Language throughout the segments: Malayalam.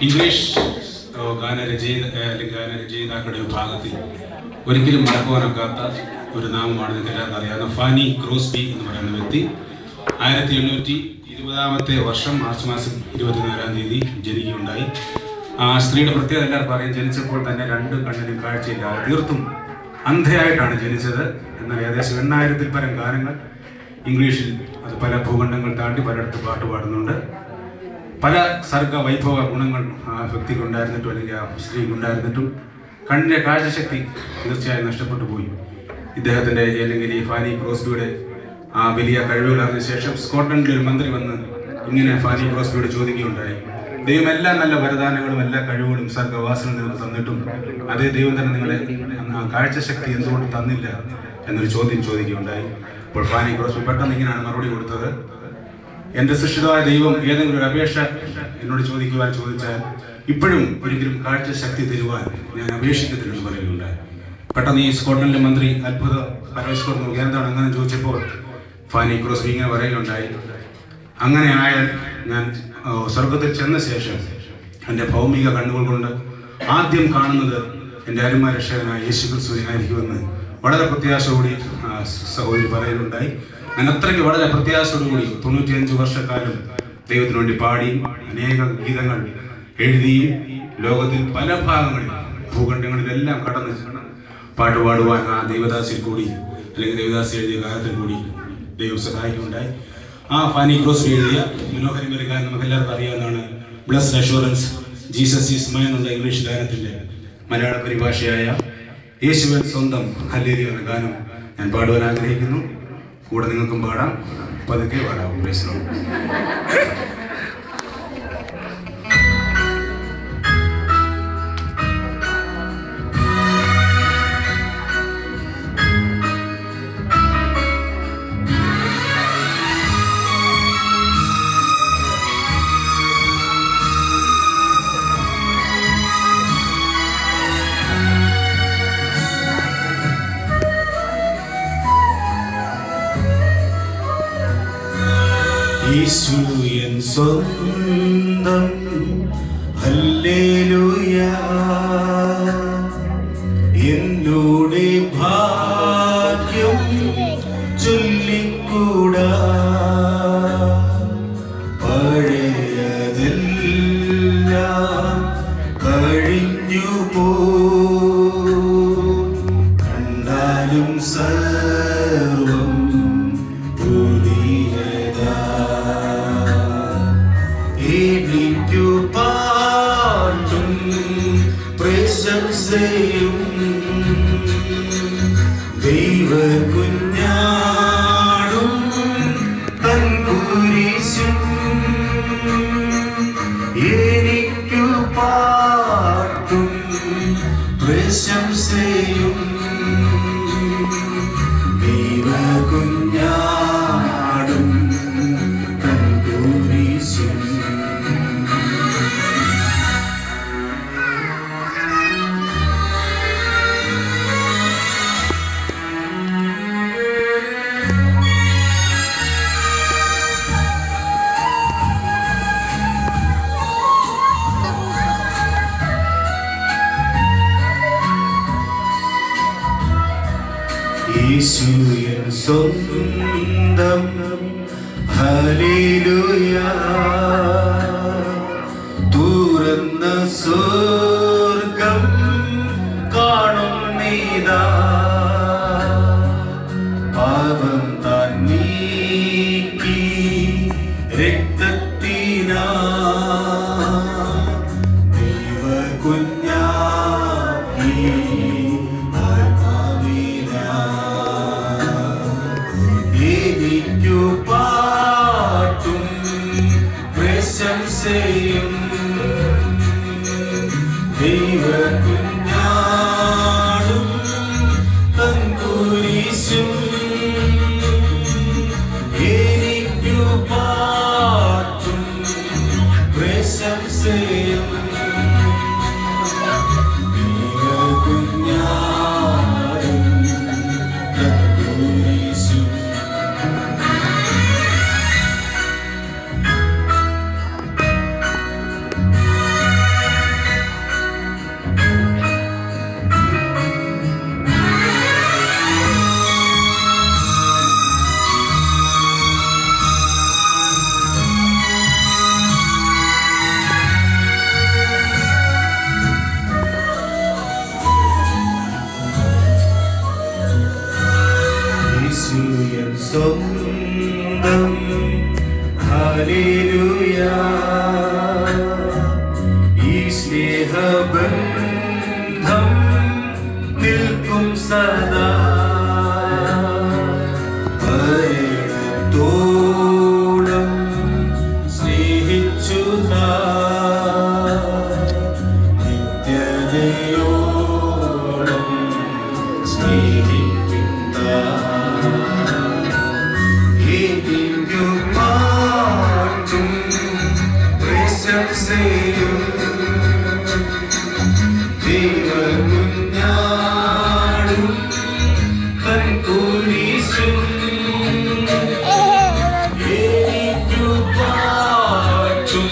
ഇംഗ്ലീഷ് ഗാനരചയിതാക്കളുടെ വിഭാഗത്തിൽ ഒരിക്കലും മറക്കുവാനൊക്കാത്ത ഒരു നാമമാണ് നിങ്ങൾക്ക് എല്ലാവർക്കും അറിയാവുന്ന ഫാനി ക്രോസ്ബി എന്ന് പറയുന്ന വ്യക്തി 1820 വർഷം മാർച്ച് മാസം 24-ാം തീയതി ജനിക്കുകയുണ്ടായി. ആ സ്ത്രീയുടെ പ്രത്യേകത എല്ലാവർക്കും അറിയാം. ജനിച്ചപ്പോൾ തന്നെ 2 കണ്ണിനും കാഴ്ചയില്ലാതെ തീർത്തും അന്ധയായിട്ടാണ് ജനിച്ചത്. എന്നാൽ ഏകദേശം 8000-ൽ പരം ഗാനങ്ങൾ ഇംഗ്ലീഷിൽ അത് പല ഭൂഖണ്ഡങ്ങൾ താണ്ടി പലയിടത്ത് പാട്ട് പാടുന്നുണ്ട്. പല സർഗ വൈഭവ ഗുണങ്ങൾ ആ വ്യക്തിക്കുണ്ടായിരുന്നിട്ടും അല്ലെങ്കിൽ ആ സ്ത്രീക്കുണ്ടായിരുന്നിട്ടും കണ്ണിൻ്റെ കാഴ്ചശക്തി തീർച്ചയായും നഷ്ടപ്പെട്ടു പോയി. ഇദ്ദേഹത്തിൻ്റെ അല്ലെങ്കിൽ ഈ ഫാനി ക്രോസ്ബിയുടെ ആ വലിയ കഴിവുകൾ അറിഞ്ഞ ശേഷം സ്കോട്ട്ലൻഡിൽ ഒരു മന്ത്രി വന്ന് ഇങ്ങനെ ഫാനി ക്രോസ്ബിയോട് ചോദിക്കുകയുണ്ടായി, ദൈവം എല്ലാ നല്ല വരദാനങ്ങളും എല്ലാ കഴിവുകളും സർഗവാസനയും നിങ്ങൾക്ക് തന്നിട്ടും അതേ ദൈവം തന്നെ നിങ്ങളെ കാഴ്ചശക്തി എന്തുകൊണ്ട് തന്നില്ല എന്നൊരു ചോദ്യം ചോദിക്കുകയുണ്ടായി. അപ്പോൾ ഫാനി ക്രോസ്ബി പെട്ടെന്ന് ഇങ്ങനെയാണ് മറുപടി കൊടുത്തത്, എൻ്റെ സൃഷ്ടിതായ ദൈവം ഏതെങ്കിലും ഒരു അപേക്ഷ എന്നോട് ചോദിച്ചാൽ ഇപ്പോഴും ഒരിക്കലും കാഴ്ചശക്തി തരുവാൻ ഞാൻ അപേക്ഷിക്കത്തില്ലെന്ന് പറയുകയുണ്ടായി. പെട്ടെന്ന് ഈ സ്കോട്ട്ലൻഡിലെ മന്ത്രി അത്ഭുത പരമേശ്വരൻ നോക്കി എന്താണ് അങ്ങനെ ചോദിച്ചപ്പോൾ ഫാനി ക്രോസ്ബി ഇങ്ങനെ പറയുകയുണ്ടായി, അങ്ങനെ ആയാൽ ഞാൻ സ്വർഗത്തിൽ ചെന്ന ശേഷം എൻ്റെ ഭൗമിക കണ്ണുകൾ കൊണ്ട് ആദ്യം കാണുന്നത് എൻ്റെ അരുമരക്ഷകനായ യേശു ക്രിസ്തുവിനായിരിക്കുമെന്ന് വളരെ പ്രത്യാശയോടുകൂടി സഹോദരി പറയുകയുണ്ടായി. ഞാൻ അത്രയ്ക്ക് വളരെ പ്രത്യാശയോടുകൂടി 95 വർഷക്കാലം ദൈവത്തിന് വേണ്ടി പാടിയും അനേക ഗീതങ്ങൾ എഴുതിയും ലോകത്തിൽ പല ഭാഗങ്ങളിൽ ഭൂഖണ്ഡങ്ങളിലെല്ലാം കടന്ന് പാട്ടുപാടുവാൻ ആ ദൈവദാസിൽ കൂടി അല്ലെങ്കിൽ ദേവദാസി എഴുതിയ കാലത്തിൽ കൂടി ദൈവം സഹായിക്കുകയുണ്ടായി. ആ ഫാനി ക്രോസ്ബി എഴുതിയ മനോഹരമായ ഗാനം നമുക്ക് എല്ലാവർക്കും അറിയാവുന്നതാണ്, blessed assurance Jesus is mine എന്നുള്ള ഇംഗ്ലീഷ് ഗാനത്തിൻ്റെ മലയാള പരിഭാഷയായ യേശുവൻ സ്വന്തം ഹല്ലേലൂയ എന്ന ഗാനം ഞാൻ പാടുവാൻ ആഗ്രഹിക്കുന്നു. കൂടെ നിങ്ങൾക്കും പാടാം, പതുക്കെ പാടാം. യേശു എൻ സ്വന്തം ഹല്ലേലൂയ, എന്നോടെ ഭാഗ്യം ചൊല്ലിക്കൂടാ, പഴയതെല്ലാം കഴിഞ്ഞു പോ, കണ്ടാലും സർവം എനിക്കു പാട്ടും പ്രശംസയും ദൈവകുഞ്ഞാടും തൻ കുരിശും, എനിക്കു പാട്ടും പ്രശംസയും ദൈവകുഞ്ഞാടും തൻ കുരിശും. യേശു എൻ സ്വന്തം ഹല്ലേലൂയ, തുറന്ന സ്വർഗം കാണുന്നിതാ, പാപം താൻ നീക്കി രക്തത്തിനാ ദൈവകുഞ്ഞാക്കി എനിക്കു പാട്ടും പ്രശംസയും ദൈവകുഞ്ഞാടും തൻ കുരിശും, എനിക്കു പാട്ടും പ്രശംസയും ദൈവകുഞ്ഞാടും തൻ കുരിശും. ഹല്ലേലൂയാ ഈ സ്നേഹബന്ധം നിൽക്കും സദാ മരണത്തോളം സ്നേഹിച്ചു നിത്യതയോളം സ്നേഹിക്കുന്ന മാറ്റും പ്രശംസയും ദൈവകുഞ്ഞാടും കൺകുരിശും എനിക്കു പാട്ടും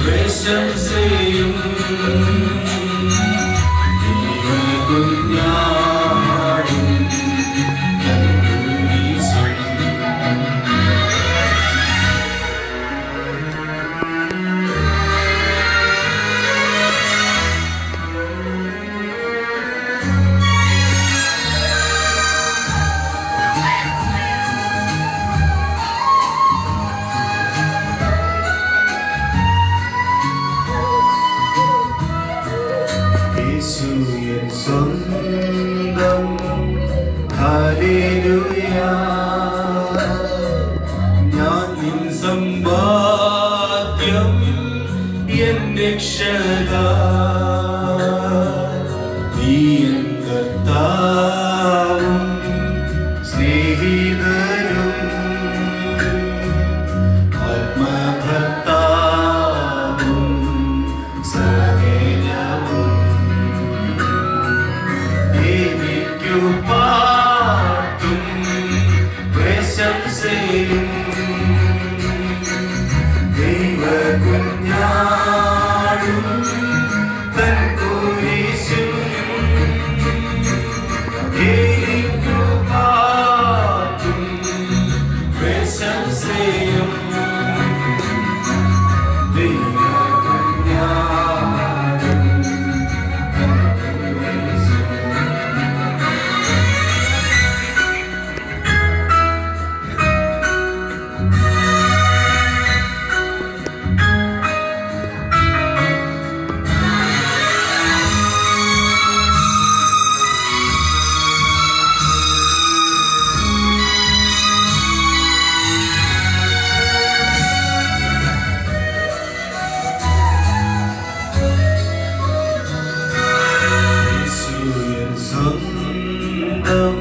പ്രശംസയും ദൈവകുഞ്ഞാടും കൺകുരിശും. യേശു എൻ സ്വന്തം ഹല്ലേലൂയാ ഞാൻ നിൻ സമ്പാദ്യം എൻ രക്ഷക നീ എൻ കർത്താവും സ്നേഹിതനും ആത്മഭർത്താവും സകലവും എനിക്കു പാട്ടും പ്രശംസയും ദൈവകുഞ്ഞാടും കൺകുരിശും എനിക്കു പാട്ടും പ്രശംസയും ദൈവകുഞ്ഞാടും കൺകുരിശും. സ്വന്തം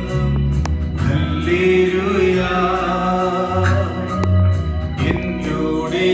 ഹല്ലേലൂയാ എന്നോടെ